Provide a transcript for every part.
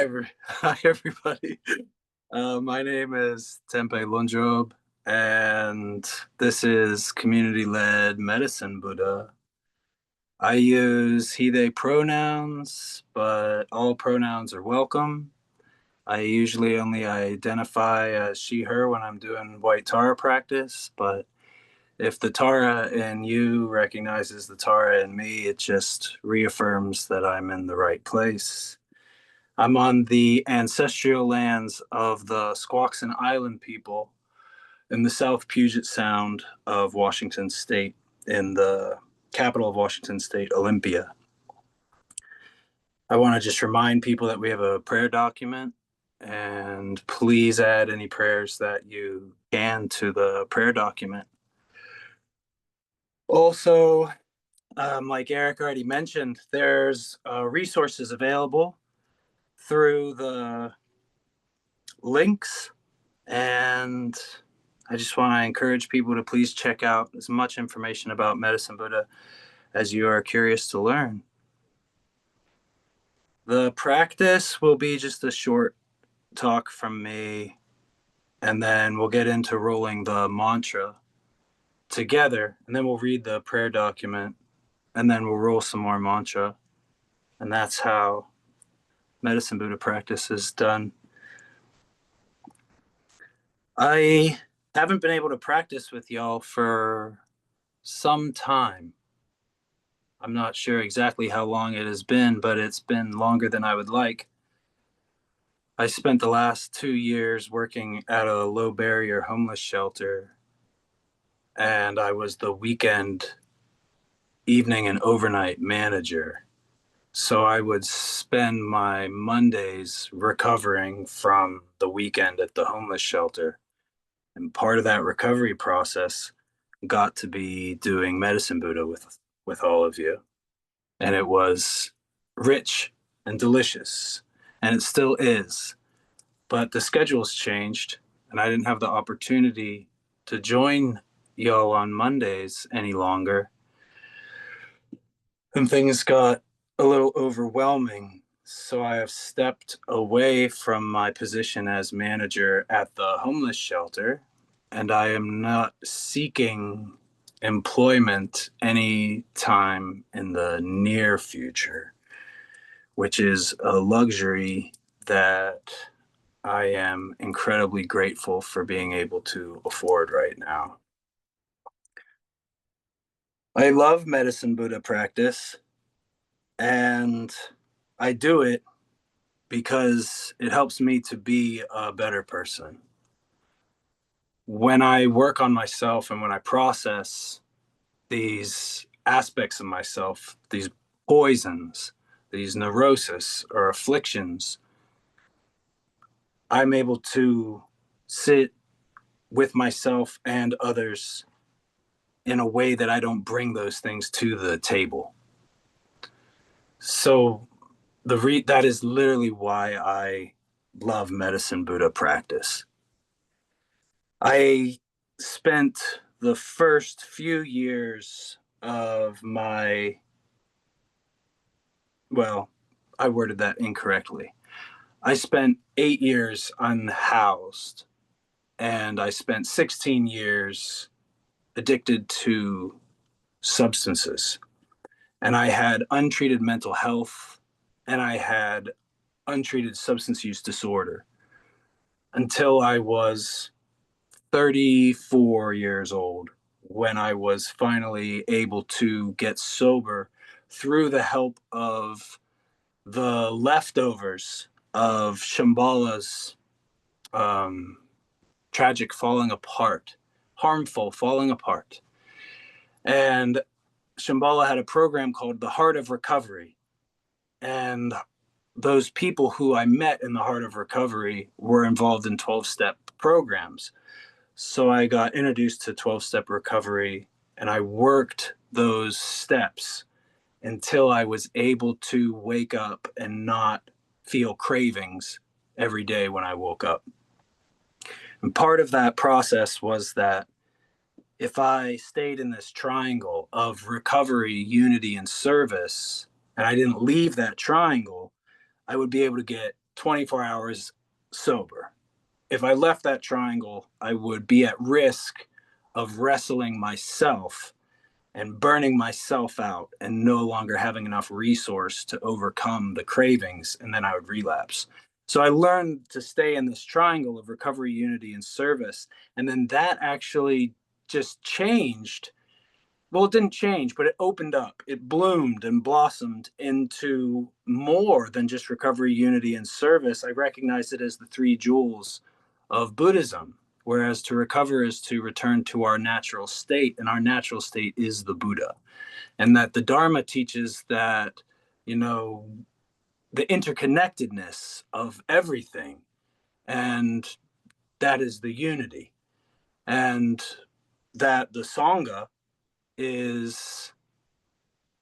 Hi everybody. My name is Tenphel Lhundrub, and this is community-led medicine Buddha. I use he, they pronouns, but all pronouns are welcome. I usually only identify as she, her when I'm doing white Tara practice, but if the Tara in you recognizes the Tara in me, it just reaffirms that I'm in the right place. I'm on the ancestral lands of the Squaxin Island people in the South Puget Sound of Washington State, in the capital of Washington State, Olympia. I want to just remind people that we have a prayer document, and please add any prayers that you can to the prayer document. Also, like Eric already mentioned, there's resources available through the links, and I just want to encourage people to please check out as much information about Medicine Buddha as you are curious to learn. The practice will be just a short talk from me, and then we'll get into rolling the mantra together, and then we'll read the prayer document, and then we'll roll some more mantra. And that's how Medicine Buddha practice is done. I haven't been able to practice with y'all for some time. I'm not sure exactly how long it has been, but it's been longer than I would like. I spent the last 2 years working at a low barrier homeless shelter, and I was the weekend, evening, and overnight manager. So I would spend my Mondays recovering from the weekend at the homeless shelter. And part of that recovery process got to be doing Medicine Buddha with all of you. And it was rich and delicious, and it still is. But the schedule's changed, and I didn't have the opportunity to join y'all on Mondays any longer. And things got a little overwhelming. So I have stepped away from my position as manager at the homeless shelter, and I am not seeking employment any time in the near future, which is a luxury that I am incredibly grateful for being able to afford right now. I love Medicine Buddha practice, and I do it because it helps me to be a better person. When I work on myself and when I process these aspects of myself, these poisons, these neurosis or afflictions, I'm able to sit with myself and others in a way that I don't bring those things to the table. So that is literally why I love Medicine Buddha practice. I spent the first few years of my, well, I worded that incorrectly. I spent 8 years unhoused, and I spent 16 years addicted to substances. And I had untreated mental health, and I had untreated substance use disorder until I was 34 years old, when I was finally able to get sober through the help of the leftovers of Shambhala's tragic falling apart, harmful falling apart. And Shambhala had a program called the Heart of Recovery. And those people who I met in the Heart of Recovery were involved in 12-step programs. So I got introduced to 12-step recovery, and I worked those steps until I was able to wake up and not feel cravings every day when I woke up. And part of that process was that if I stayed in this triangle of recovery, unity, and service, and I didn't leave that triangle, I would be able to get 24 hours sober. If I left that triangle, I would be at risk of wrestling myself and burning myself out and no longer having enough resource to overcome the cravings, and then I would relapse. So I learned to stay in this triangle of recovery, unity, and service. And then that actually just changed. Well, it didn't change, but it opened up. It bloomed and blossomed into more than just recovery, unity, and service. I recognized it as the three jewels of Buddhism, whereas to recover is to return to our natural state, and our natural state is the Buddha. And that the Dharma teaches that, you know, the interconnectedness of everything, and that is the unity. And that the Sangha is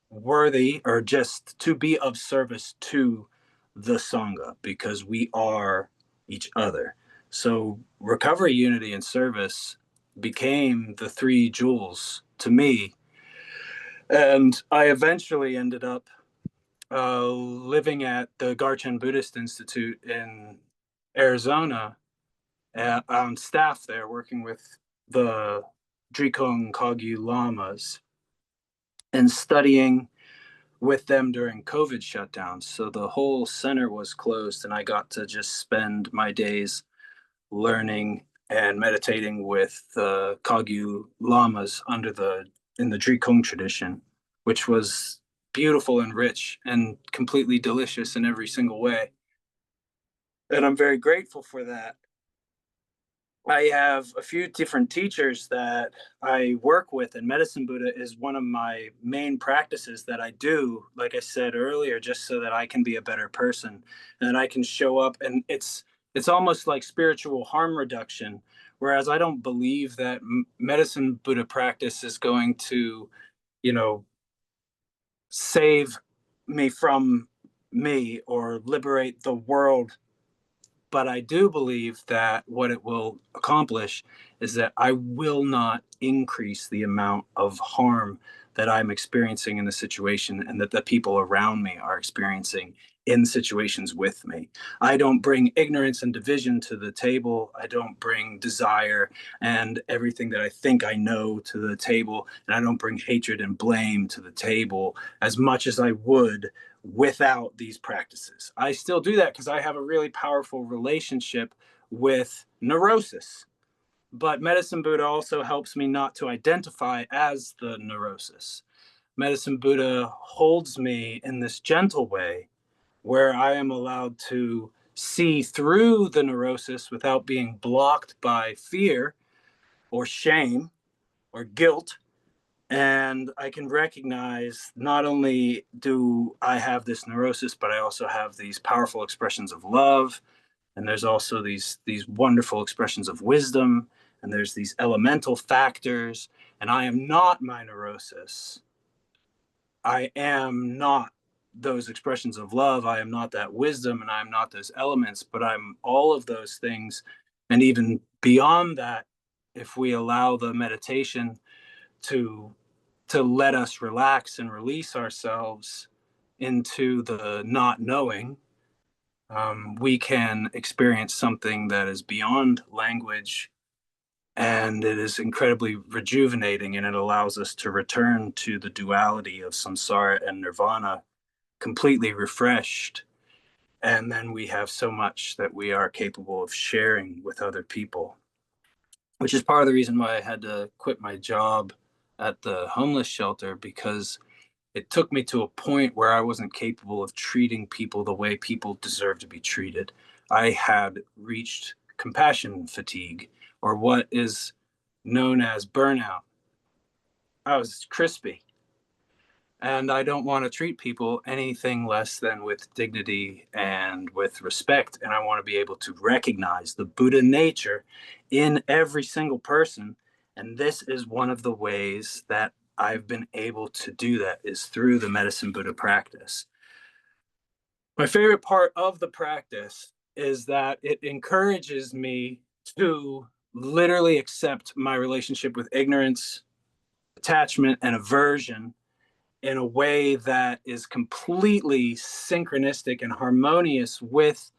worthy or just to be of service to the Sangha because we are each other. So recovery, unity, and service became the three jewels to me. And I eventually ended up living at the Garchen Buddhist Institute in Arizona on staff there, working with the Drikung Kagyu Lamas and studying with them during COVID shutdowns. So the whole center was closed, and I got to just spend my days learning and meditating with the Kagyu Lamas in the Drikung tradition, which was beautiful and rich and completely delicious in every single way. And I'm very grateful for that. I have a few different teachers that I work with, and Medicine Buddha is one of my main practices that I do, like I said earlier, just so that I can be a better person and I can show up. And it's almost like spiritual harm reduction. Whereas I don't believe that Medicine Buddha practice is going to, you know, save me from me or liberate the world, but I do believe that what it will accomplish is that I will not increase the amount of harm that I'm experiencing in the situation and that the people around me are experiencing in situations with me. I don't bring ignorance and division to the table. I don't bring desire and everything that I think I know to the table. And I don't bring hatred and blame to the table as much as I would without these practices. I still do that because I have a really powerful relationship with neurosis. But Medicine Buddha also helps me not to identify as the neurosis. Medicine Buddha holds me in this gentle way where I am allowed to see through the neurosis without being blocked by fear or shame or guilt. And I can recognize not only do I have this neurosis, but I also have these powerful expressions of love. And there's also these wonderful expressions of wisdom. And there's these elemental factors. And I am not my neurosis. I am not those expressions of love. I am not that wisdom, and I am not those elements, but I'm all of those things. And even beyond that, if we allow the meditation to let us relax and release ourselves into the not knowing, we can experience something that is beyond language, and it is incredibly rejuvenating, and it allows us to return to the duality of samsara and nirvana completely refreshed. And then we have so much that we are capable of sharing with other people, which is part of the reason why I had to quit my job at the homeless shelter, because it took me to a point where I wasn't capable of treating people the way people deserve to be treated. I had reached compassion fatigue, or what is known as burnout. I was crispy, and I don't want to treat people anything less than with dignity and with respect. And I want to be able to recognize the Buddha nature in every single person. And this is one of the ways that I've been able to do that, is through the Medicine Buddha practice. My favorite part of the practice is that it encourages me to literally accept my relationship with ignorance, attachment, and aversion in a way that is completely synchronistic and harmonious with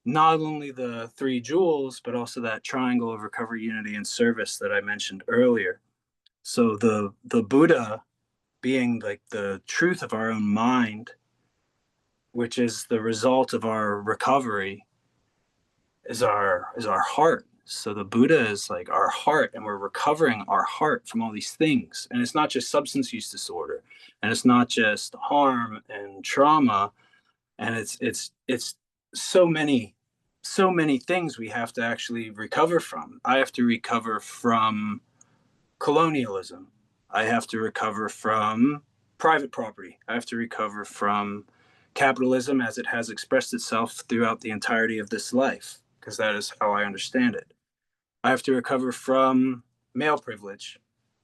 not only the three jewels, but also that triangle of recovery, unity, and service that I mentioned earlier. So the Buddha being like the truth of our own mind, which is the result of our recovery, is our heart. So the Buddha is like our heart, and we're recovering our heart from all these things. And it's not just substance use disorder, and it's not just harm and trauma, and it's so many things we have to actually recover from. I have to recover from colonialism. I have to recover from private property. I have to recover from capitalism as it has expressed itself throughout the entirety of this life, because that is how I understand it. I have to recover from male privilege.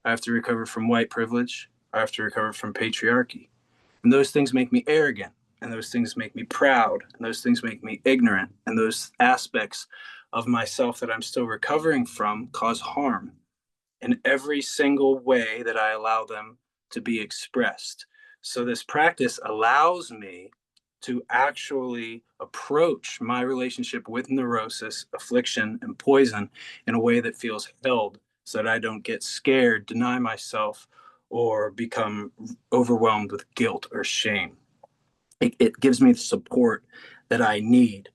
I have to recover from white privilege. I have to recover from patriarchy. And those things make me arrogant. And those things make me proud. And those things make me ignorant. And those aspects of myself that I'm still recovering from cause harm in every single way that I allow them to be expressed. So this practice allows me to actually approach my relationship with neurosis, affliction, and poison in a way that feels held, so that I don't get scared, deny myself, or become overwhelmed with guilt or shame. It gives me the support that I need.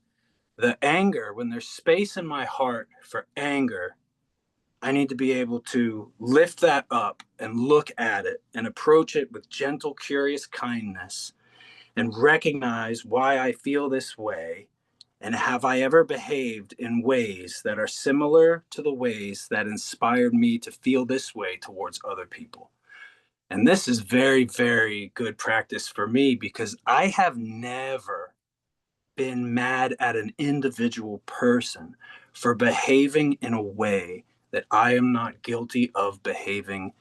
The anger, when there's space in my heart for anger, I need to be able to lift that up and look at it and approach it with gentle, curious kindness and recognize why I feel this way. And have I ever behaved in ways that are similar to the ways that inspired me to feel this way towards other people? And this is very, very good practice for me, because I have never been mad at an individual person for behaving in a way that I am not guilty of behaving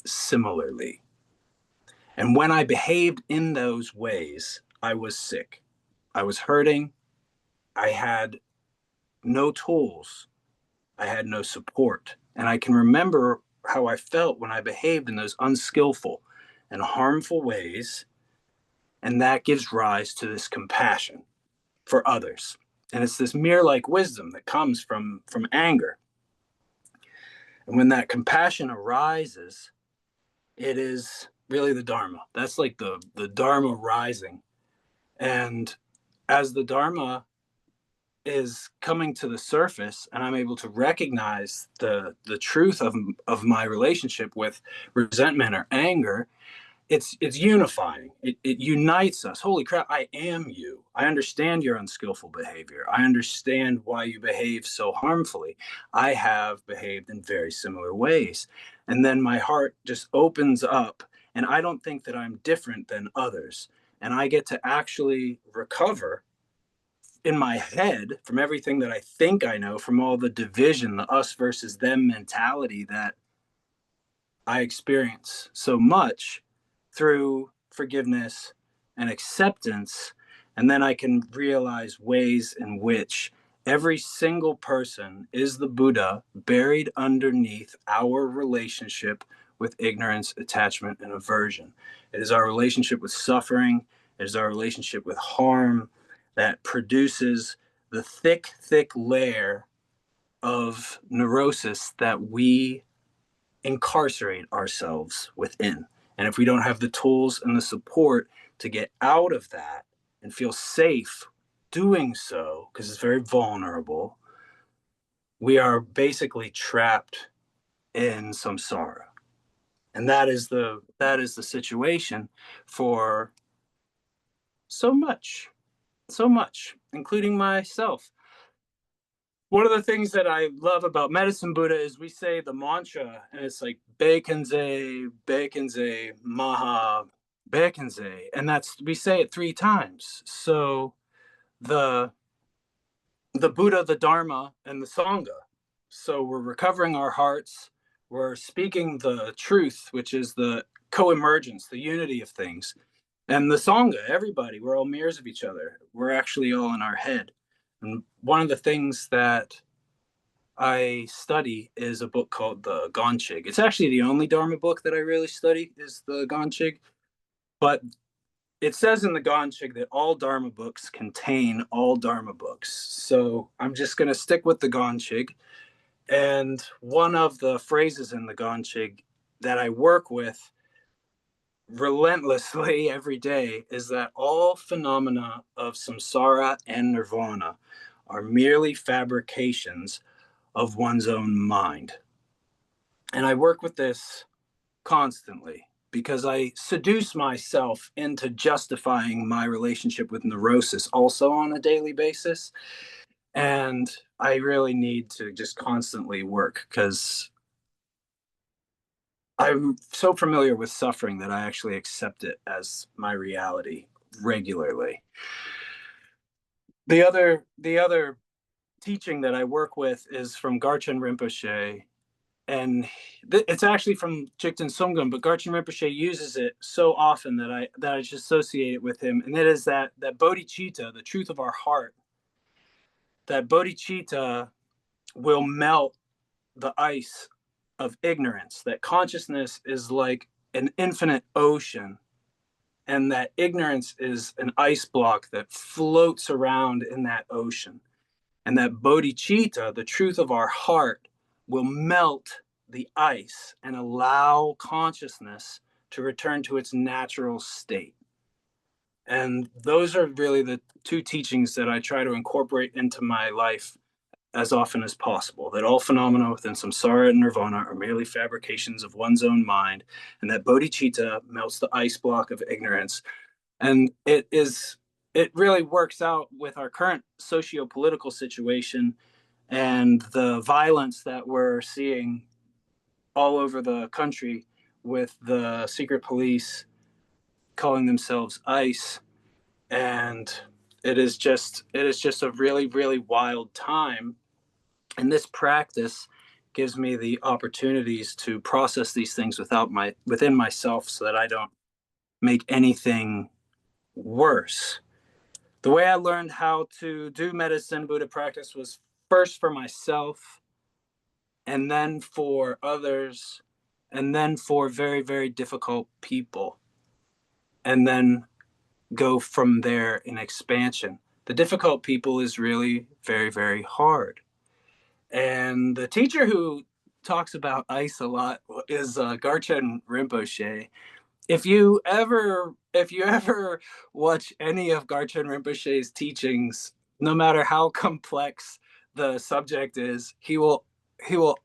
similarly. And when I behaved in those ways, I was sick. I was hurting. I had no tools. I had no support. And I can remember how I felt when I behaved in those unskillful and harmful ways. And that gives rise to this compassion for others. And it's this mirror like wisdom that comes from anger. And when that compassion arises, it is really the Dharma. That's like the Dharma rising. And as the Dharma is coming to the surface and I'm able to recognize the truth of my relationship with resentment or anger, it's unifying. It unites us. Holy crap, I am you. I understand your unskillful behavior. I understand why you behave so harmfully. I have behaved in very similar ways. And then my heart just opens up, and I don't think that I'm different than others. And I get to actually recover in my head from everything that I think I know, from all the division, the us versus them mentality that I experience so much through forgiveness and acceptance. And then I can realize ways in which every single person is the Buddha buried underneath our relationship with ignorance, attachment, and aversion. It is our relationship with suffering, it is our relationship with harm that produces the thick, thick layer of neurosis that we incarcerate ourselves within. And if we don't have the tools and the support to get out of that and feel safe doing so, because it's very vulnerable, we are basically trapped in samsara. And that is the situation for so much, including myself. One of the things that I love about Medicine Buddha is we say the mantra, and it's like Bekenze, Bekenze, Maha, Bekenze, and that's we say it 3 times. So the the Buddha, the Dharma, and the Sangha. So we're recovering our hearts. We're speaking the truth, which is the co-emergence, the unity of things. And the Sangha, everybody, we're all mirrors of each other. We're actually all in our head. And one of the things that I study is a book called the Gonchig. It's actually the only Dharma book that I really study is the Gonchig. But it says in the Ganchig that all Dharma books contain all Dharma books. So I'm just going to stick with the Ganchig. And one of the phrases in the Ganchig that I work with relentlessly every day is that all phenomena of samsara and nirvana are merely fabrications of one's own mind. And I work with this constantly because I seduce myself into justifying my relationship with neurosis also on a daily basis. And I really need to just constantly work because I'm so familiar with suffering that I actually accept it as my reality regularly. The other teaching that I work with is from Garchen Rinpoche, and it's actually from Jigten Sumgum, but Garchen Rinpoche uses it so often that I just associate it with him, and it is that bodhicitta, the truth of our heart, that bodhicitta will melt the ice of ignorance, that consciousness is like an infinite ocean, and that ignorance is an ice block that floats around in that ocean. And that bodhicitta, the truth of our heart, will melt the ice and allow consciousness to return to its natural state. And those are really the two teachings that I try to incorporate into my life as often as possible, that all phenomena within samsara and nirvana are merely fabrications of one's own mind, and that bodhicitta melts the ice block of ignorance. And it really works out with our current socio-political situation and the violence that we're seeing all over the country with the secret police calling themselves ICE. And it is just a really, really wild time. And this practice gives me the opportunities to process these things within myself so that I don't make anything worse. The way I learned how to do medicine Buddha practice was first for myself, and then for others, and then for very, very difficult people, and then go from there in expansion. The difficult people is really very, very hard. And the teacher who talks about ice a lot is Garchen Rinpoche. If you ever watch any of Garchen Rinpoche's teachings, no matter how complex the subject is, he will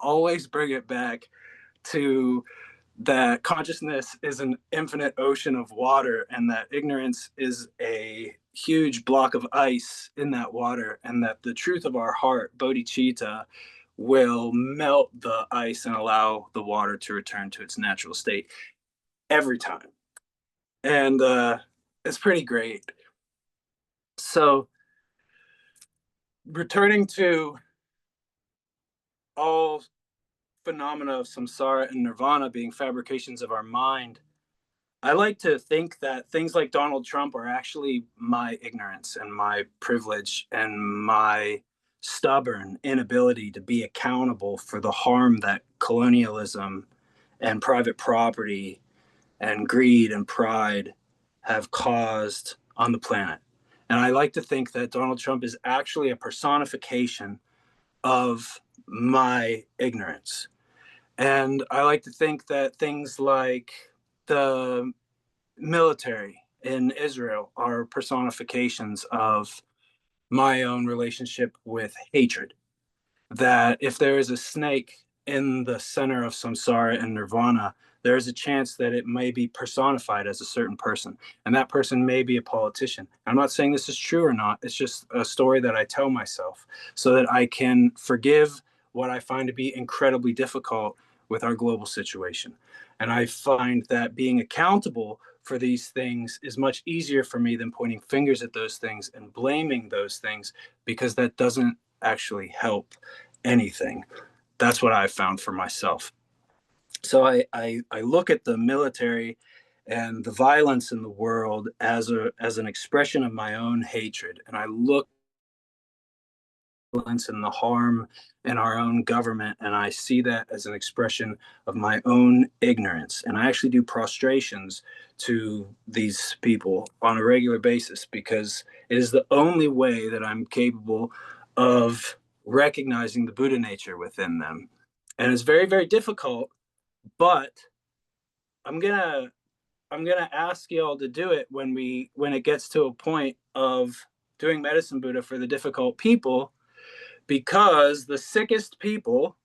always bring it back to that consciousness is an infinite ocean of water, and that ignorance is a huge block of ice in that water, and that the truth of our heart, bodhicitta, will melt the ice and allow the water to return to its natural state every time. And it's pretty great. So, returning to all phenomena of samsara and nirvana being fabrications of our mind, I like to think that things like Donald Trump are actually my ignorance and my privilege and my stubborn inability to be accountable for the harm that colonialism and private property and greed and pride have caused on the planet. And I like to think that Donald Trump is actually a personification of my ignorance. And I like to think that things like the military in Israel are personifications of my own relationship with hatred. That if there is a snake in the center of samsara and nirvana, there is a chance that it may be personified as a certain person, and that person may be a politician. I'm not saying this is true or not. It's just a story that I tell myself so that I can forgive what I find to be incredibly difficult with our global situation. And I find that being accountable for these things is much easier for me than pointing fingers at those things and blaming those things, because that doesn't actually help anything. That's what I've found for myself. So I look at the military and the violence in the world as an expression of my own hatred, and I look and the harm in our own government. And I see that as an expression of my own ignorance. And I actually do prostrations to these people on a regular basis because it is the only way that I'm capable of recognizing the Buddha nature within them. And it's very, very difficult, but I'm gonna ask y'all to do it when it gets to a point of doing medicine Buddha for the difficult people, because the sickest people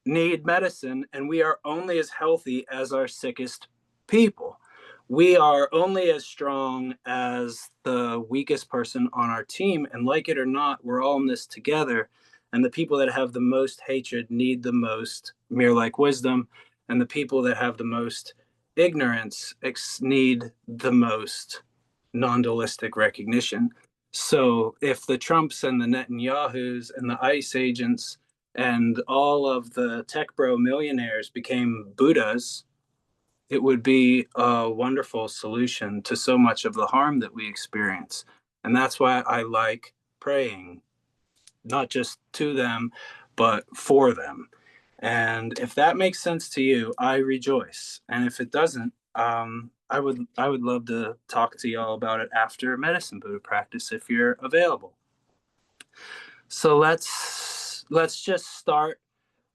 need medicine, and we are only as healthy as our sickest people. We are only as strong as the weakest person on our team, and like it or not, we're all in this together. And the people that have the most hatred need the most mere like wisdom, and the people that have the most ignorance need the most non-dualistic recognition. So if the Trumps and the Netanyahus and the ICE agents and all of the tech bro millionaires became Buddhas, it would be a wonderful solution to so much of the harm that we experience. And that's why I like praying, not just to them, but for them. And if that makes sense to you, I rejoice. And if it doesn't, I would love to talk to y'all about it after medicine Buddha practice if you're available. So let's just start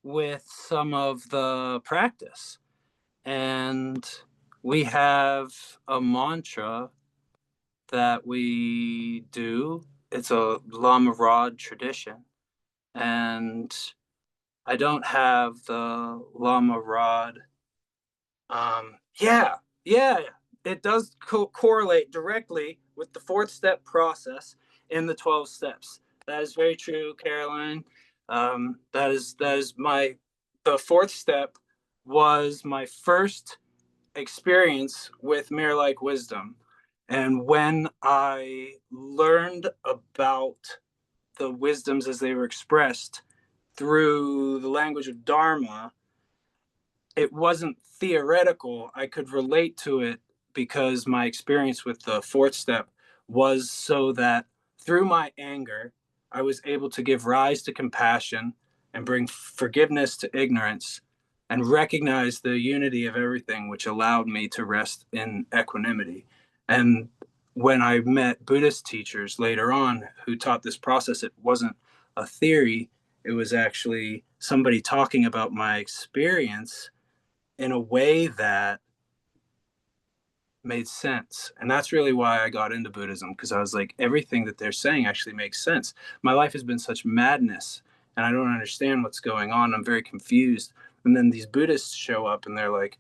with some of the practice. And we have a mantra that we do. It's a Lama Rod tradition. And I don't have the Lama Rod. Yeah, yeah, it does correlate directly with the fourth step process in the 12 steps. That is very true, Caroline. That is the fourth step was my first experience with mirror like wisdom. And when I learned about the wisdoms as they were expressed through the language of Dharma, it wasn't theoretical. I could relate to it because my experience with the fourth step was so that through my anger, I was able to give rise to compassion and bring forgiveness to ignorance and recognize the unity of everything, which allowed me to rest in equanimity. And when I met Buddhist teachers later on who taught this process, it wasn't a theory, it was actually somebody talking about my experience in a way that made sense. And that's really why I got into Buddhism, because I was like, everything that they're saying actually makes sense. My life has been such madness and I don't understand what's going on. I'm very confused. And then these Buddhists show up and they're like,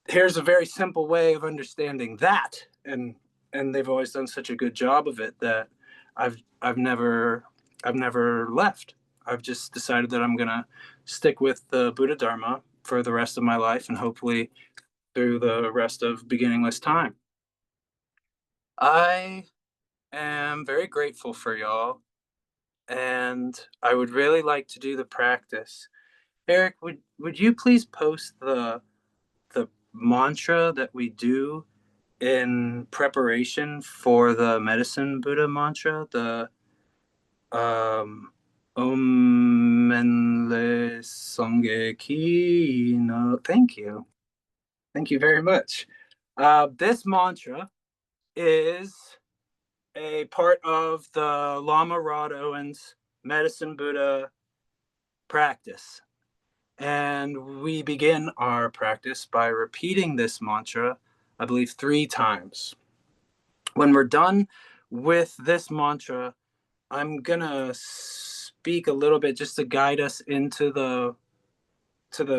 here's a very simple way of understanding that. And they've always done such a good job of it that I've I've never I've never left. I've just decided that I'm gonna stick with the Buddha Dharma for the rest of my life and hopefully through the rest of beginningless time. I am very grateful for y'all, and I would really like to do the practice. Eric, would you please post the mantra that we do in preparation for the medicine Buddha mantra, the Om Menle Sangye Ki no. Thank you. Thank you very much. This mantra is a part of the Lama Rod Owens Medicine Buddha practice. And we begin our practice by repeating this mantra, I believe, 3 times. When we're done with this mantra, I'm going to speak a little bit just to guide us into the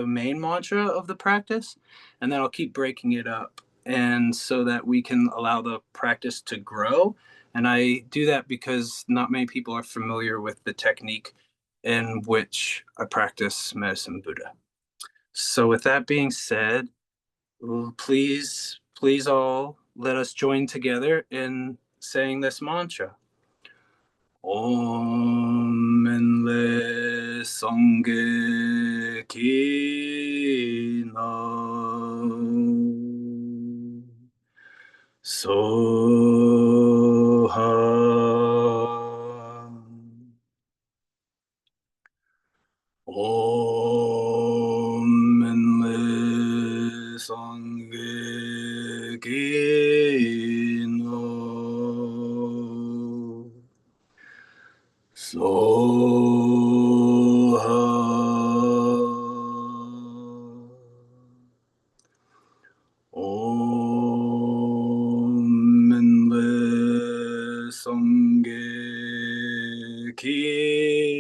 main mantra of the practice, and then I'll keep breaking it up and so that we can allow the practice to grow. And I do that because not many people are familiar with the technique in which I practice medicine Buddha. So with that being said, please all let us join together in saying this mantra. Om Menle Sangye Ki no. Soha. Om Minle Sangye Kino Soha Om Minle Sangye Kino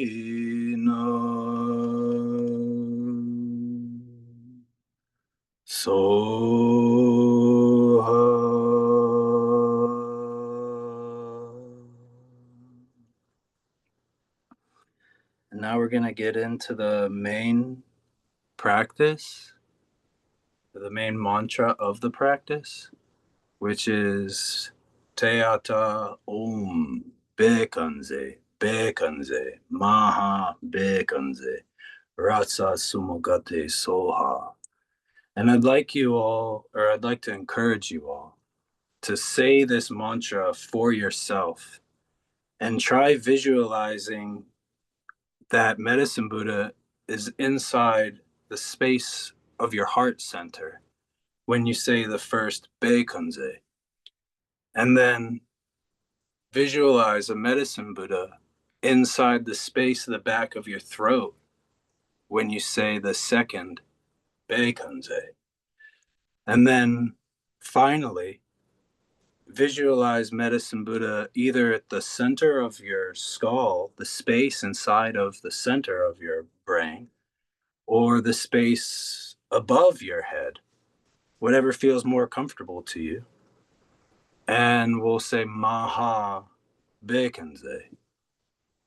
Soha. And now we're going to get into the main practice, the main mantra of the practice, which is Teata Om Bekanze, Bekanze, Maha Bekanze, Ratsa Sumogate Soha. And I'd like to encourage you all to say this mantra for yourself and try visualizing that Medicine Buddha is inside the space of your heart center when you say the first Beikanze. And then visualize a Medicine Buddha inside the space of the back of your throat when you say the second Beikanze. And then finally, visualize Medicine Buddha either at the center of your skull, the space inside of the center of your brain, or the space above your head, whatever feels more comfortable to you. And we'll say Maha Bekanze.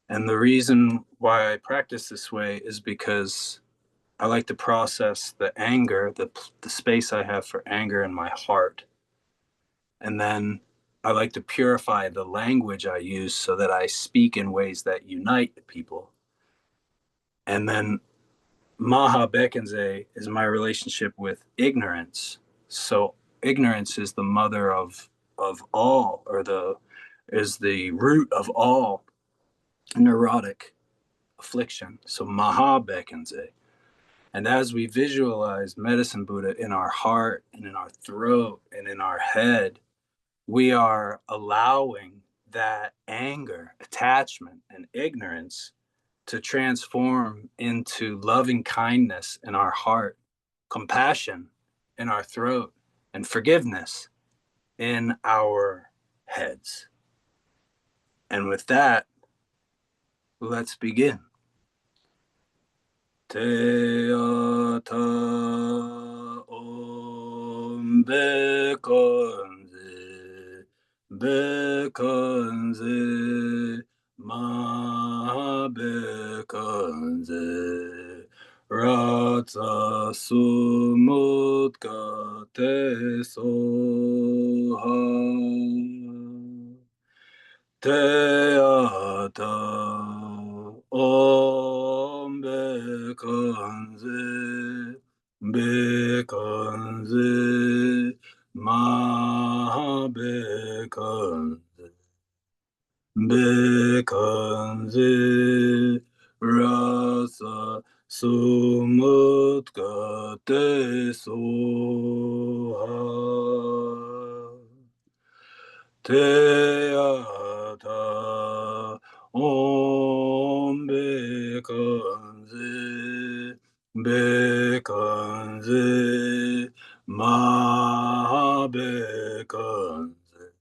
And the reason why I practice this way is because I like to process the anger, the space I have for anger in my heart. And then I like to purify the language I use so that I speak in ways that unite people. And then Maha Bekenze is my relationship with ignorance. So ignorance is the mother of all, or is the root of all neurotic affliction. So Maha Bekenze. And as we visualize Medicine Buddha in our heart and in our throat and in our head, we are allowing that anger, attachment, and ignorance to transform into loving kindness in our heart, compassion in our throat, and forgiveness in our heads. And with that, let's begin. Teata Om Bekanze, Bekanze, Ma Bekanze, Ratsa Sumutkate Soha. Teata Om Bekanze, Bekanze, Ma Bekanze, Bekanze, Rasa Sumutkate Soha. Teata Om Bekanze, Bekanze, Ma Bekanze,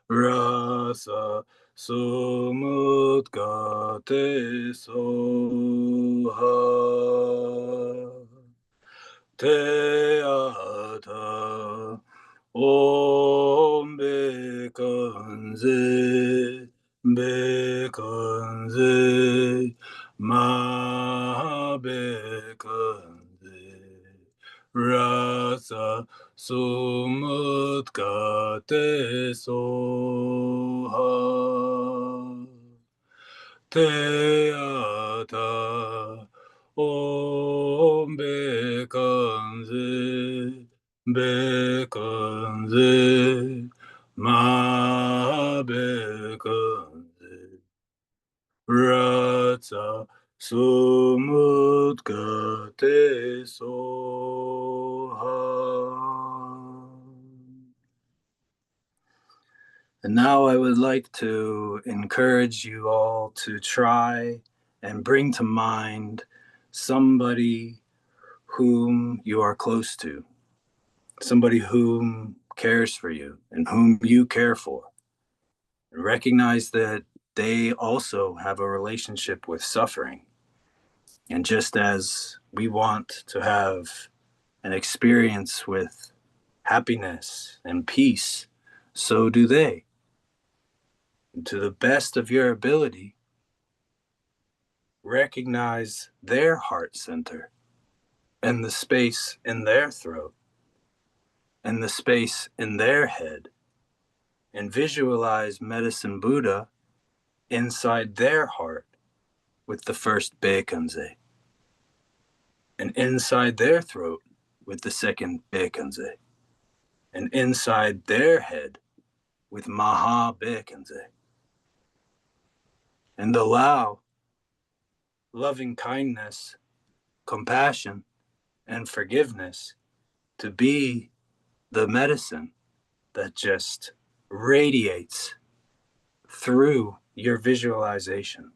Rasa Sumutkate Soha. Teata Om Bekanze, Bekanze, Ma Bekanze, Rasa Sumutkate Soha. Teata Om Bekanze, Bekanze, Ma Bekanze, Ratsa Sumudgate Soha. And now I would like to encourage you all to try and bring to mind somebody whom you are close to, somebody whom cares for you and whom you care for. And recognize that they also have a relationship with suffering. And just as we want to have an experience with happiness and peace, so do they. And to the best of your ability, recognize their heart center and the space in their throat and the space in their head, and visualize Medicine Buddha inside their heart with the first Beikanze, and inside their throat with the second Beikanze, and inside their head with Maha Beikanze. And allow loving kindness, compassion, and forgiveness to be the medicine that just radiates through your visualization.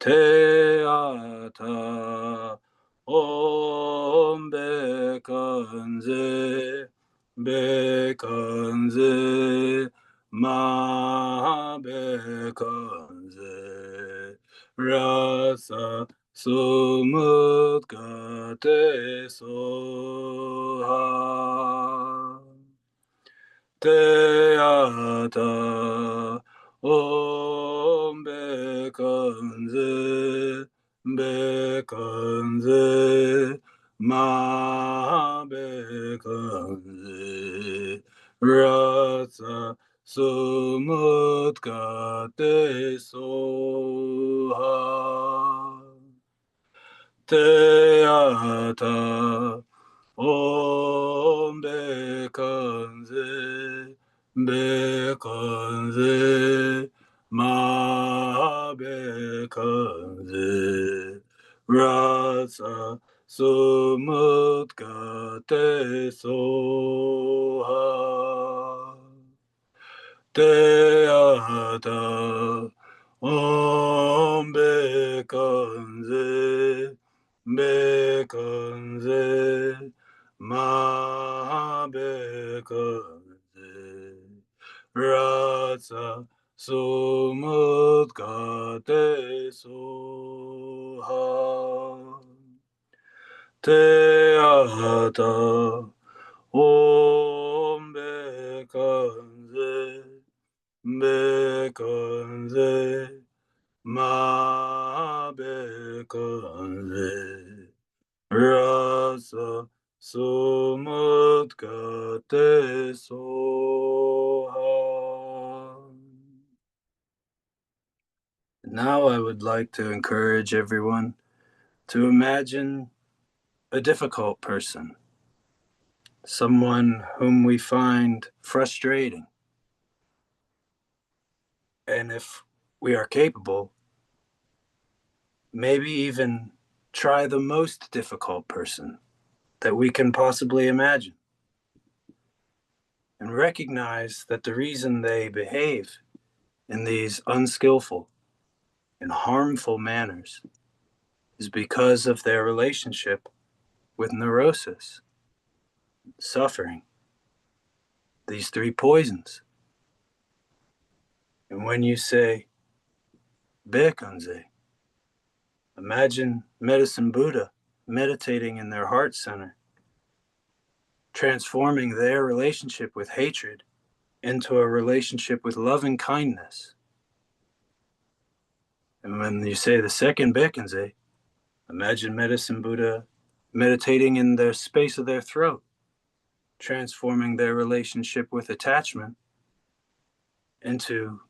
Te ata om bekanze, bekanze, ma bekanze, rasa sumut gate soha. Te ata om bekanze, bekanze, ma bekanze, rasa sumut gate soha. Te ata om bekanze, bekanze, ma bekanze, rasa sumut gate soha. Te ata om bekanze, bekanze, ma bekanze, rasa sumut gate soha. Te ata om bekanze, bekanze, ma bekanze, rasa sumut gate soha. Now I would like to encourage everyone to imagine a difficult person, someone whom we find frustrating. And if we are capable, maybe even try the most difficult person that we can possibly imagine, and recognize that the reason they behave in these unskillful and harmful manners is because of their relationship with neurosis, suffering, these three poisons. And when you say Bekanze, imagine Medicine Buddha meditating in their heart center, transforming their relationship with hatred into a relationship with loving kindness. And when you say the second Bekanze, imagine Medicine Buddha meditating in the space of their throat, transforming their relationship with attachment into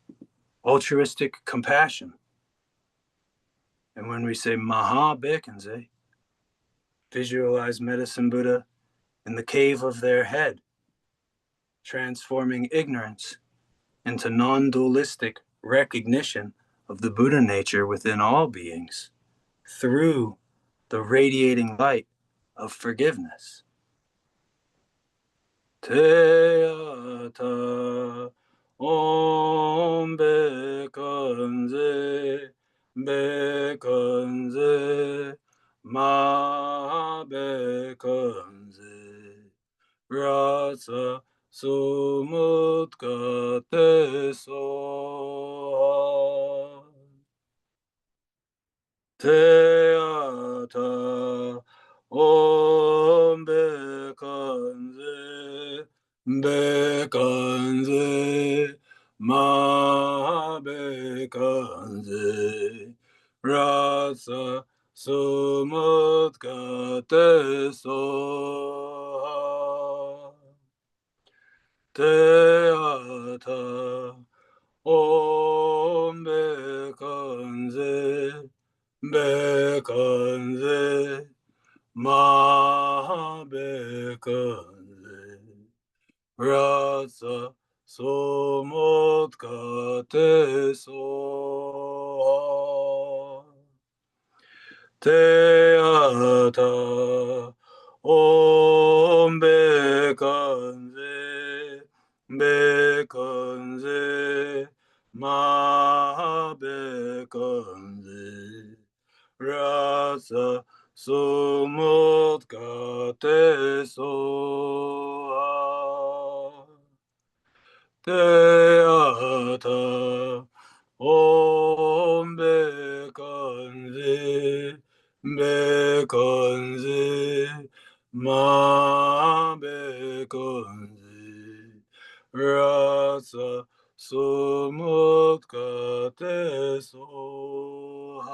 altruistic compassion. And when we say Maha Bekanze, visualize Medicine Buddha in the cave of their head, transforming ignorance into non-dualistic recognition of the Buddha nature within all beings through the radiating light of forgiveness. Teata Om Bekanze Bekanze Ma Bekanze Rasa Sumutkate So Teata Om Bekanze Bekanze Ma Bekanze Rasa Sumutkate So Teata Om Bekanze Bekanze Ma Bekanze Rasa Somotkate So Teata Om Bekanze Bekanze Ma Bekanze Rasa Sumutkate So Teata Om Bekanze Bekanze Ma Bekanze Rasa Sumutkate Soha.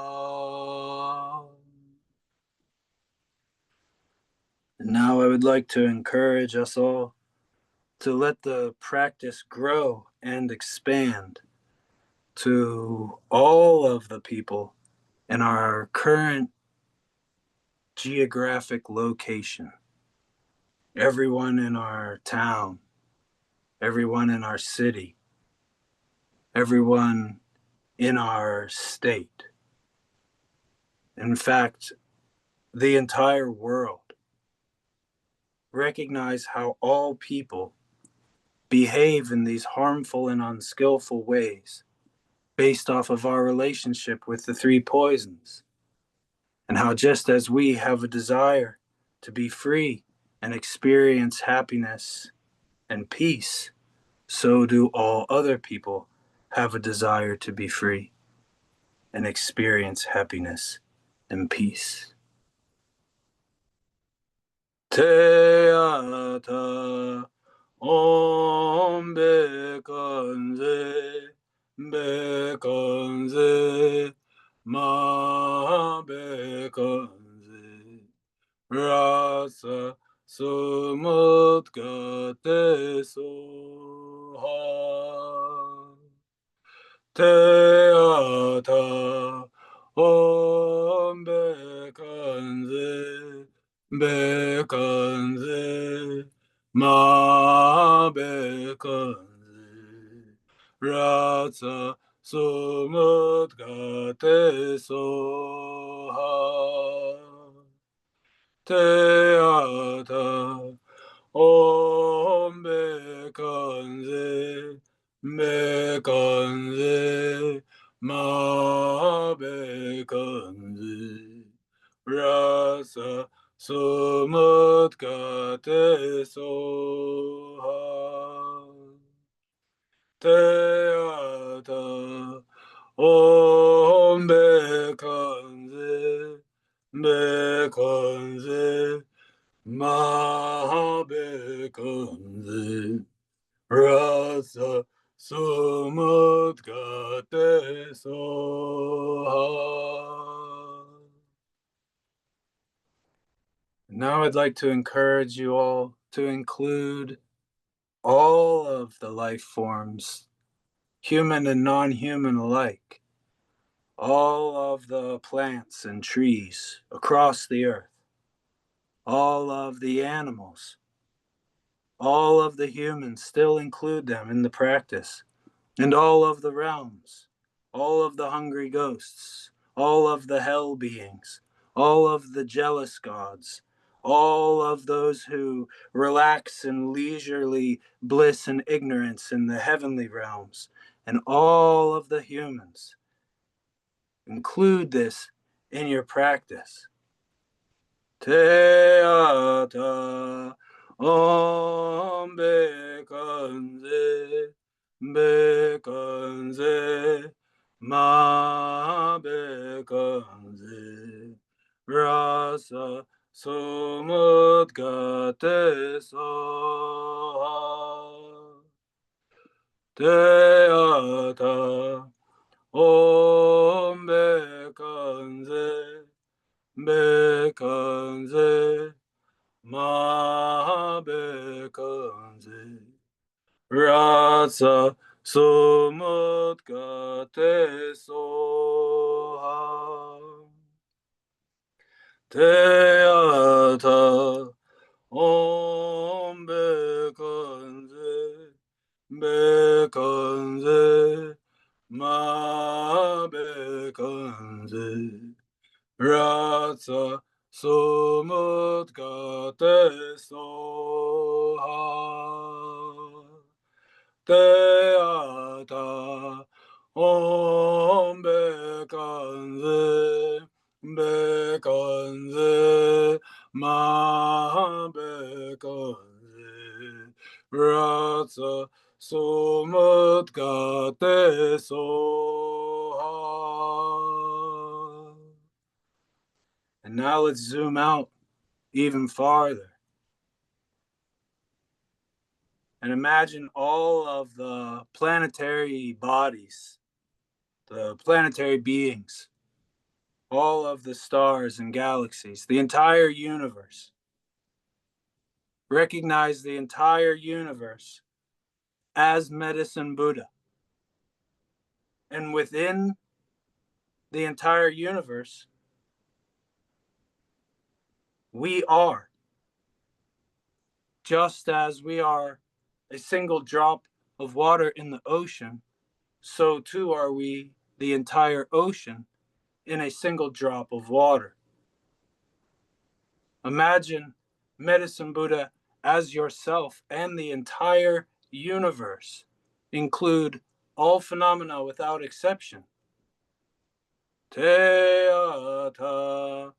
And now I would like to encourage us all to let the practice grow and expand to all of the people in our current geographic location. Everyone in our town, everyone in our city, everyone in our state. In fact, the entire world. Recognize how all people behave in these harmful and unskillful ways based off of our relationship with the three poisons, and how just as we have a desire to be free and experience happiness and peace, so do all other people have a desire to be free and experience happiness and peace. Teata Om Bekanze Bekanze Ma Bekanze Rasa Sumutkate Soha Teata Om Bekanze Bekanze Ma Bekanze Rasa Sumutkate Soha Teata Om Bekanze Bekanze Ma Bekanze Rasa Sumutkate Soha Teata Om Bekanze Bekanze Ma Bekanze Rasa Sumutkate Soha. Now I'd like to encourage you all to include all of the life forms, human and non-human alike, all of the plants and trees across the earth, all of the animals, all of the humans, still include them in the practice, and all of the realms, all of the hungry ghosts, all of the hell beings, all of the jealous gods, all of those who relax in leisurely bliss and ignorance in the heavenly realms, and all of the humans. Include this in your practice. Teata om bekanze bekanze ma bekanze rasa sumut gate soha teata om bekanze bekanze ma bekanze rasa sumut gate soha teata om bekanze bekanze ma bekanze Ratsa sumut gate soha teata om bekanze bekanze ma bekanze Ratsa sumut gate soha. And now let's zoom out even farther and imagine all of the planetary bodies, the planetary beings, all of the stars and galaxies, the entire universe. Recognize the entire universe as Medicine Buddha. And within the entire universe, we are, just as we are a single drop of water in the ocean, so too are we the entire ocean in a single drop of water. Imagine Medicine Buddha as yourself, and the entire universe include all phenomena without exception. Teata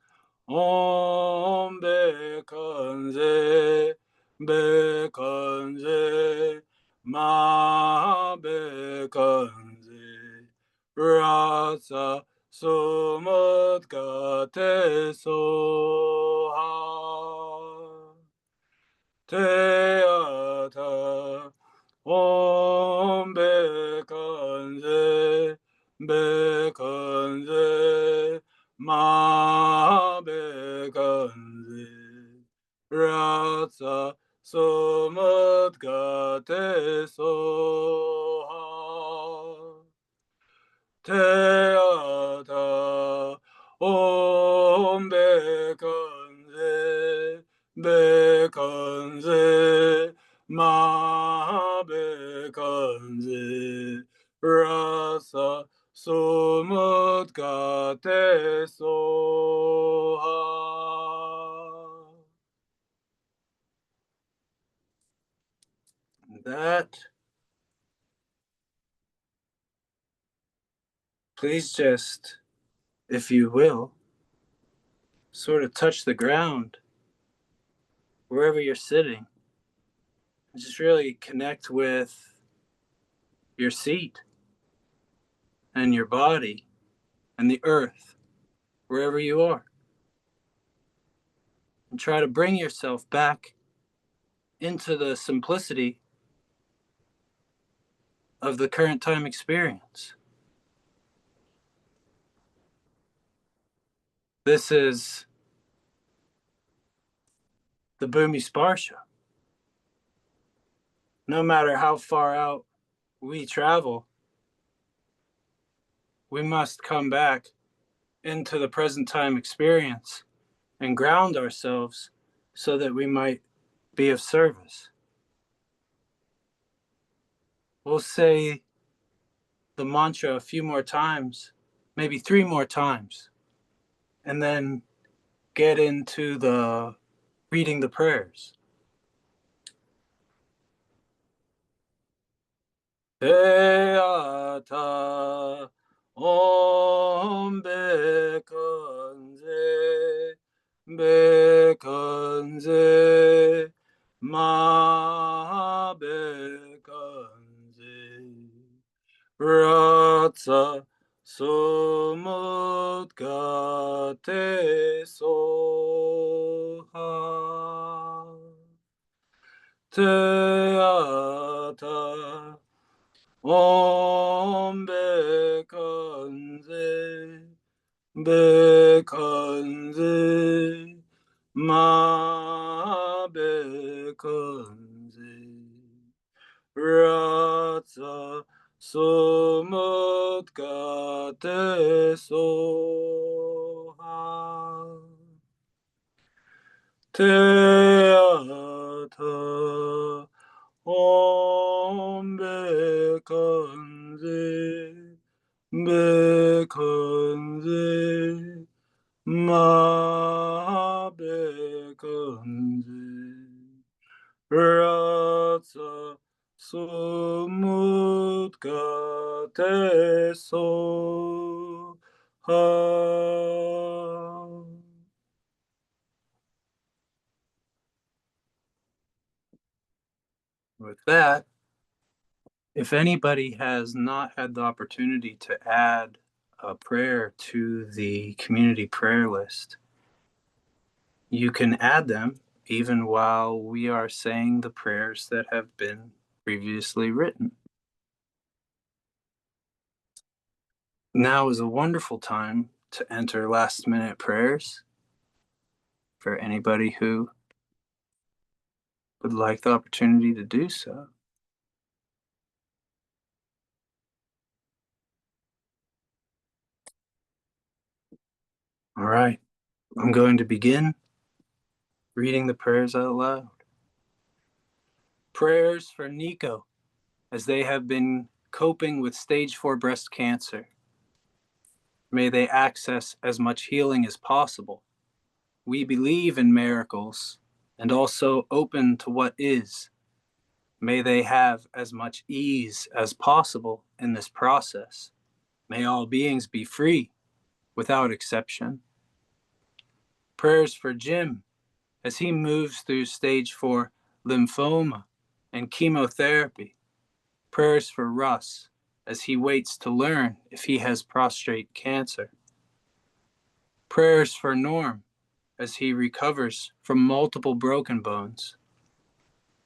om bekanze bekanze ma bekanze rasa sumut gate soha teata om bekanze bekanze ma bekanze ratsa sumut gate soha teata om bekanze bekanze ma bekanze rasa sumut gate soha. That, please just, if you will, sort of touch the ground wherever you're sitting. Just really connect with your seat and your body and the earth, wherever you are. And try to bring yourself back into the simplicity of the current time experience. This is the Bhumi Sparsha. No matter how far out we travel, we must come back into the present time experience and ground ourselves so that we might be of service. We'll say the mantra a few more times, maybe 3 more times, and then get into the reading the prayers. Teata Om Bekanze Ma Bekanze Ratsa Sumudgate Soha Teata Om Bekanze Ma Bekanze Ratsa Sumudgate Soha Teata Om Bekanze Ma Bekanze Ratsa Sumudgate Soha. With that, if anybody has not had the opportunity to add a prayer to the community prayer list, you can add them even while we are saying the prayers that have been previously written. Now is a wonderful time to enter last minute prayers for anybody who would like the opportunity to do so. All right, I'm going to begin reading the prayers out loud. Prayers for Nico, as they have been coping with stage 4 breast cancer. May they access as much healing as possible. We believe in miracles and also open to what is. May they have as much ease as possible in this process. May all beings be free without exception. Prayers for Jim as he moves through stage 4 lymphoma and chemotherapy. Prayers for Russ as he waits to learn if he has prostate cancer. Prayers for Norm as he recovers from multiple broken bones.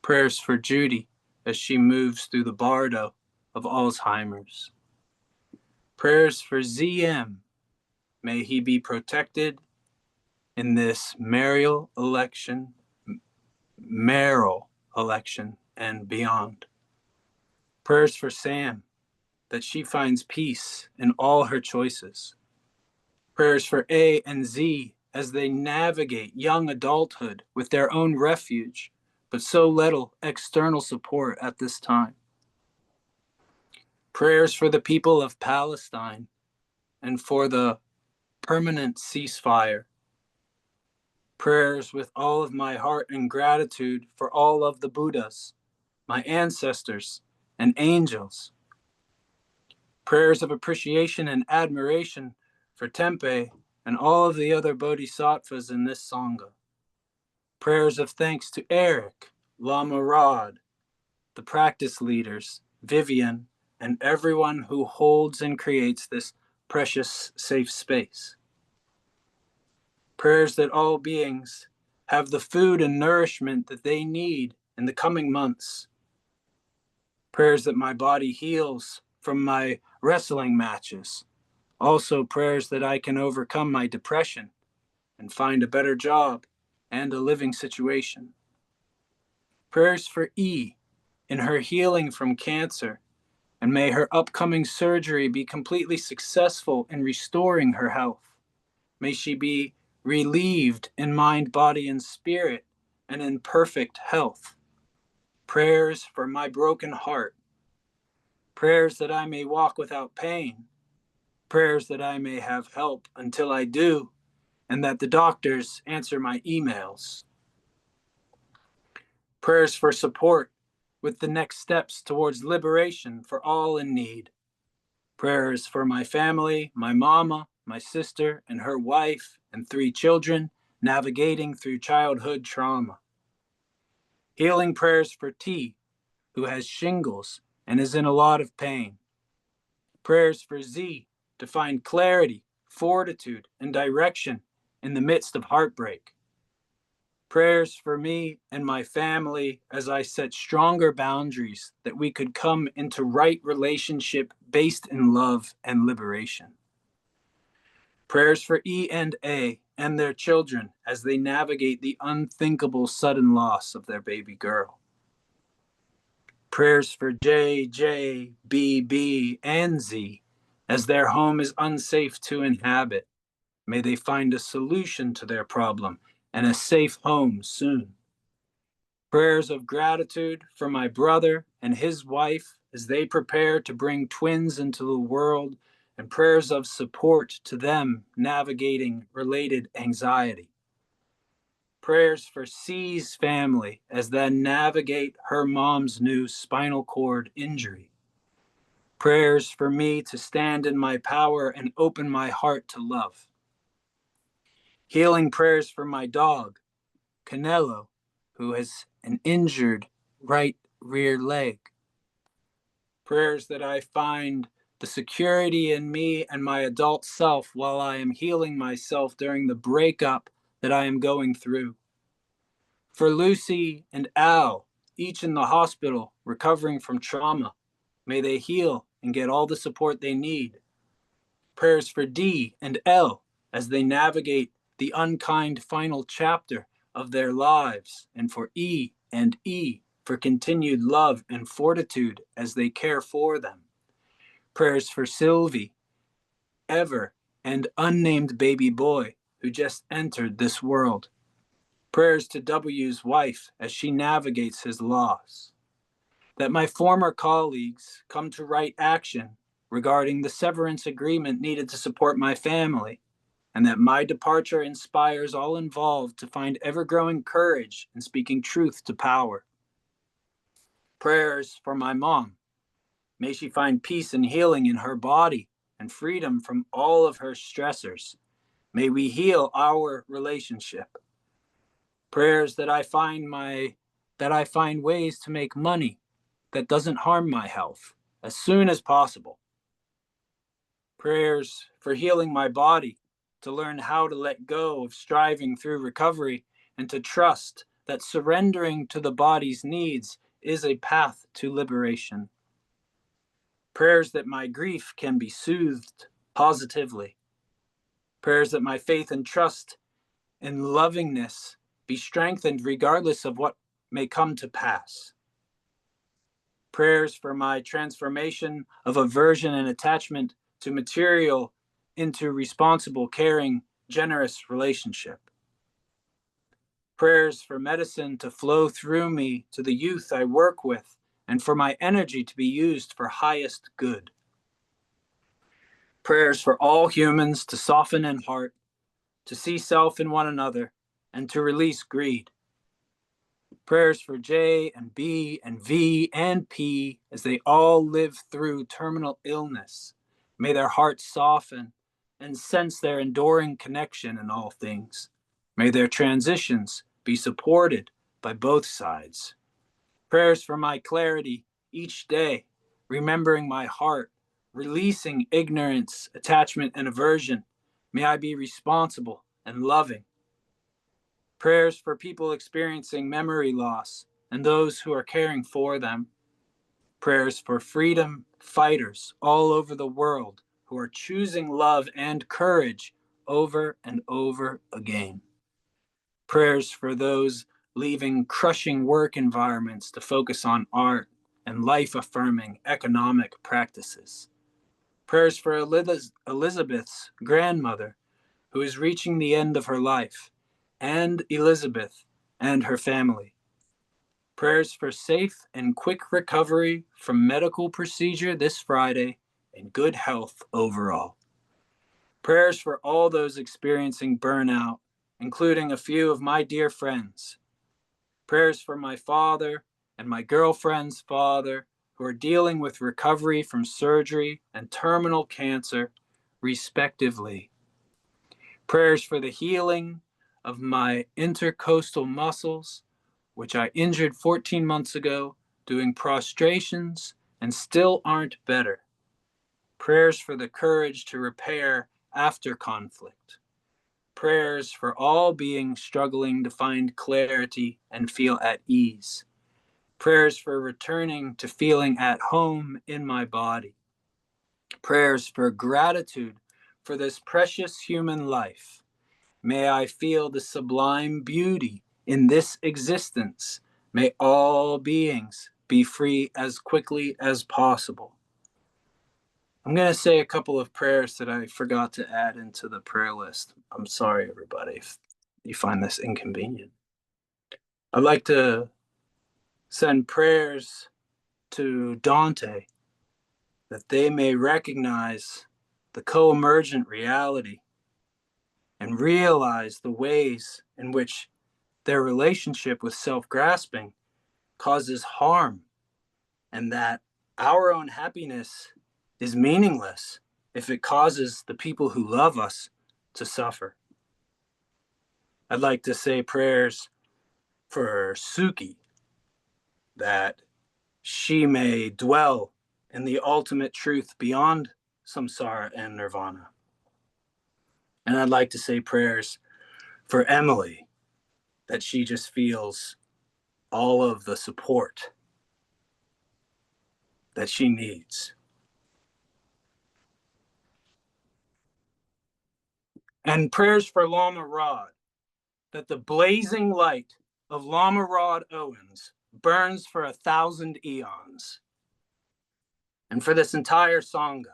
Prayers for Judy as she moves through the bardo of Alzheimer's. Prayers for ZM. May he be protected in this mayoral election and beyond. Prayers for Sam, that she finds peace in all her choices. Prayers for A and Z as they navigate young adulthood with their own refuge, but so little external support at this time. Prayers for the people of Palestine and for the permanent ceasefire. Prayers with all of my heart and gratitude for all of the Buddhas, my ancestors, and angels. Prayers of appreciation and admiration for Tempe and all of the other bodhisattvas in this Sangha. Prayers of thanks to Eric, Lama Rod, the practice leaders, Vivian, and everyone who holds and creates this precious safe space. Prayers that all beings have the food and nourishment that they need in the coming months. Prayers that my body heals from my wrestling matches. Also prayers that I can overcome my depression and find a better job and a living situation. Prayers for E in her healing from cancer, and may her upcoming surgery be completely successful in restoring her health. May she be relieved in mind, body, and spirit, and in perfect health. Prayers for my broken heart. prayers that I may walk without pain, prayers that I may have help until I do, and that the doctors answer my emails. Prayers for support with the next steps towards liberation for all in need. Prayers for my family, my mama, my sister, and her wife, and 3 children navigating through childhood trauma. Healing prayers for T, who has shingles and is in a lot of pain. Prayers for Z to find clarity, fortitude, and direction in the midst of heartbreak. Prayers for me and my family as I set stronger boundaries that we could come into right relationship based in love and liberation. Prayers for E and A and their children as they navigate the unthinkable sudden loss of their baby girl. Prayers for J, J, B, B, and Z as their home is unsafe to inhabit. May they find a solution to their problem and a safe home soon. Prayers of gratitude for my brother and his wife as they prepare to bring twins into the world, and prayers of support to them navigating related anxiety. Prayers for C's family as they navigate her mom's new spinal cord injury. Prayers for me to stand in my power and open my heart to love. Healing prayers for my dog, Canelo, who has an injured right rear leg. Prayers that I find the security in me and my adult self while I am healing myself during the breakup that I am going through. For Lucy and Al, each in the hospital recovering from trauma, may they heal and get all the support they need. Prayers for D and L as they navigate the unkind final chapter of their lives, and for E and E for continued love and fortitude as they care for them. Prayers for Sylvie, Ever, and unnamed baby boy who just entered this world. Prayers to W's wife as she navigates his loss. That my former colleagues come to right action regarding the severance agreement needed to support my family, and that my departure inspires all involved to find ever-growing courage in speaking truth to power. Prayers for my mom. May she find peace and healing in her body and freedom from all of her stressors. May we heal our relationship. Prayers that I find ways to make money that doesn't harm my health as soon as possible. Prayers for healing my body, to learn how to let go of striving through recovery and to trust that surrendering to the body's needs is a path to liberation. Prayers that my grief can be soothed positively. Prayers that my faith and trust and lovingness be strengthened regardless of what may come to pass. Prayers for my transformation of aversion and attachment to material into responsible, caring, generous relationship. Prayers for medicine to flow through me to the youth I work with, and for my energy to be used for highest good. Prayers for all humans to soften in heart, to see self in one another, and to release greed. Prayers for J and B and V and P as they all live through terminal illness. May their hearts soften and sense their enduring connection in all things. May their transitions be supported by both sides. Prayers for my clarity each day, remembering my heart, releasing ignorance, attachment, and aversion. May I be responsible and loving. Prayers for people experiencing memory loss and those who are caring for them. Prayers for freedom fighters all over the world who are choosing love and courage over and over again. Prayers for those leaving crushing work environments to focus on art and life-affirming economic practices. Prayers for Elizabeth's grandmother, who is reaching the end of her life, and Elizabeth and her family. Prayers for safe and quick recovery from medical procedure this Friday and good health overall. Prayers for all those experiencing burnout, including a few of my dear friends. Prayers for my father and my girlfriend's father, who are dealing with recovery from surgery and terminal cancer, respectively. Prayers for the healing of my intercostal muscles, which I injured 14 months ago doing prostrations and still aren't better. Prayers for the courage to repair after conflict. Prayers for all beings struggling to find clarity and feel at ease. Prayers for returning to feeling at home in my body. Prayers for gratitude for this precious human life. May I feel the sublime beauty in this existence. May all beings be free as quickly as possible. I'm going to say a couple of prayers that I forgot to add into the prayer list. I'm sorry, everybody, if you find this inconvenient. I'd like to send prayers to Dante that they may recognize the co-emergent reality and realize the ways in which their relationship with self-grasping causes harm, and that our own happiness is meaningless if it causes the people who love us to suffer. I'd like to say prayers for Suki, that she may dwell in the ultimate truth beyond samsara and nirvana. And I'd like to say prayers for Emily, that she just feels all of the support that she needs. And prayers for Lama Rod, that the blazing light of Lama Rod Owens burns for 1,000 eons. And for this entire Sangha,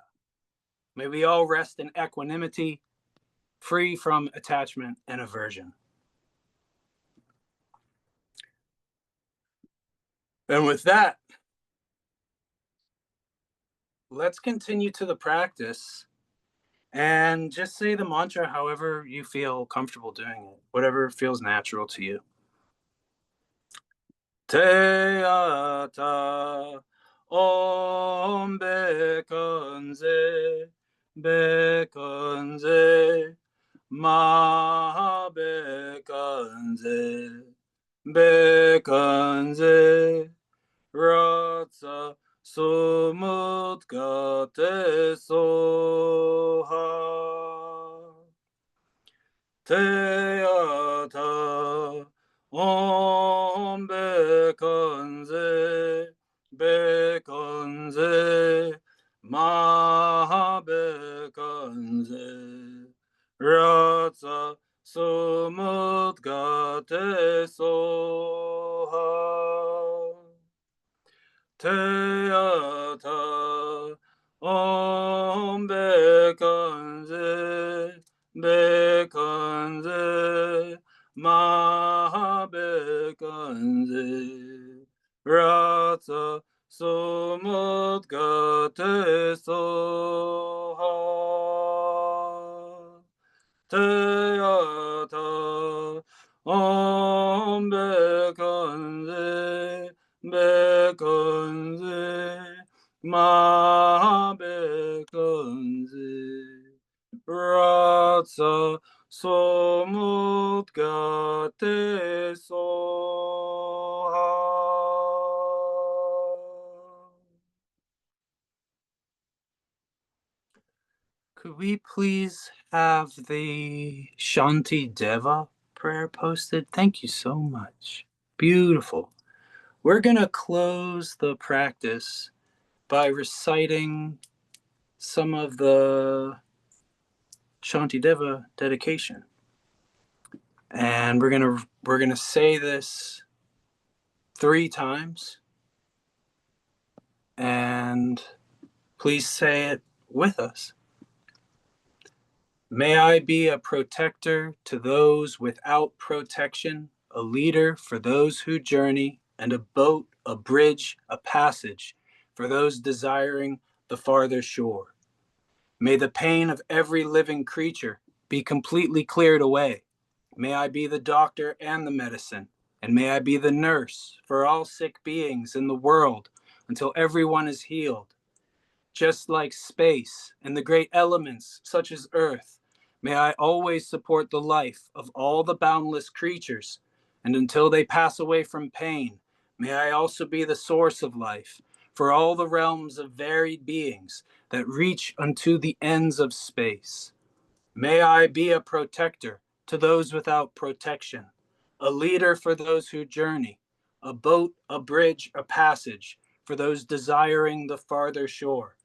may we all rest in equanimity, free from attachment and aversion. And with that, let's continue to the practice and just say the mantra however you feel comfortable doing it, whatever feels natural to you. Te ata om bekanze, bekanze, ma bekanze, bekanze, ratsa sumut gate soha. Te ata om bekanze, bekanze, ma bekanze, ratsa sumut gate soha. Te ata om bekanze, bekanze, ma bekanze, ratsa sumut gate soha. Te ata om bekanze, bekanze, ma bekanze, ratsa somut gate soha. Could we please have the Shanti Deva prayer posted? Thank you so much. Beautiful. We're going to close the practice by reciting some of the Shanti Deva dedication. And we're going to say this 3 times. And please say it with us. May I be a protector to those without protection, a leader for those who journey, and a boat, a bridge, a passage for those desiring the farther shore. May the pain of every living creature be completely cleared away. May I be the doctor and the medicine, and may I be the nurse for all sick beings in the world until everyone is healed. Just like space and the great elements such as earth, may I always support the life of all the boundless creatures, and until they pass away from pain, may I also be the source of life for all the realms of varied beings that reach unto the ends of space. May I be a protector to those without protection, a leader for those who journey, a boat, a bridge, a passage for those desiring the farther shore.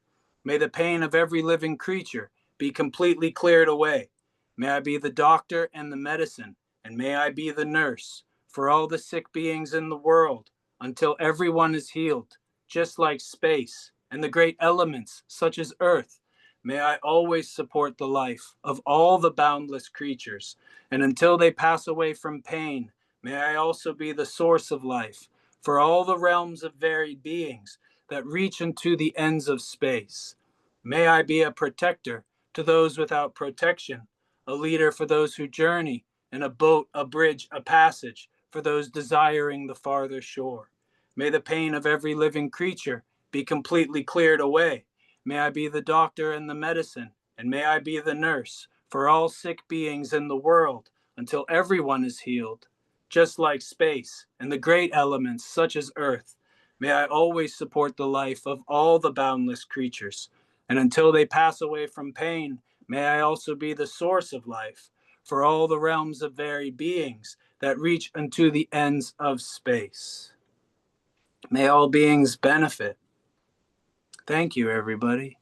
May the pain of every living creature be completely cleared away. May I be the doctor and the medicine, and may I be the nurse for all the sick beings in the world until everyone is healed, just like space and the great elements such as earth. May I always support the life of all the boundless creatures, and until they pass away from pain, may I also be the source of life for all the realms of varied beings that reach into the ends of space. May I be a protector to those without protection, a leader for those who journey, and a boat, a bridge, a passage for those desiring the farther shore. May the pain of every living creature be completely cleared away. May I be the doctor and the medicine, and may I be the nurse for all sick beings in the world until everyone is healed. Just like space and the great elements such as earth, may I always support the life of all the boundless creatures, and until they pass away from pain, may I also be the source of life for all the realms of varied beings that reach unto the ends of space. May all beings benefit. Thank you, everybody.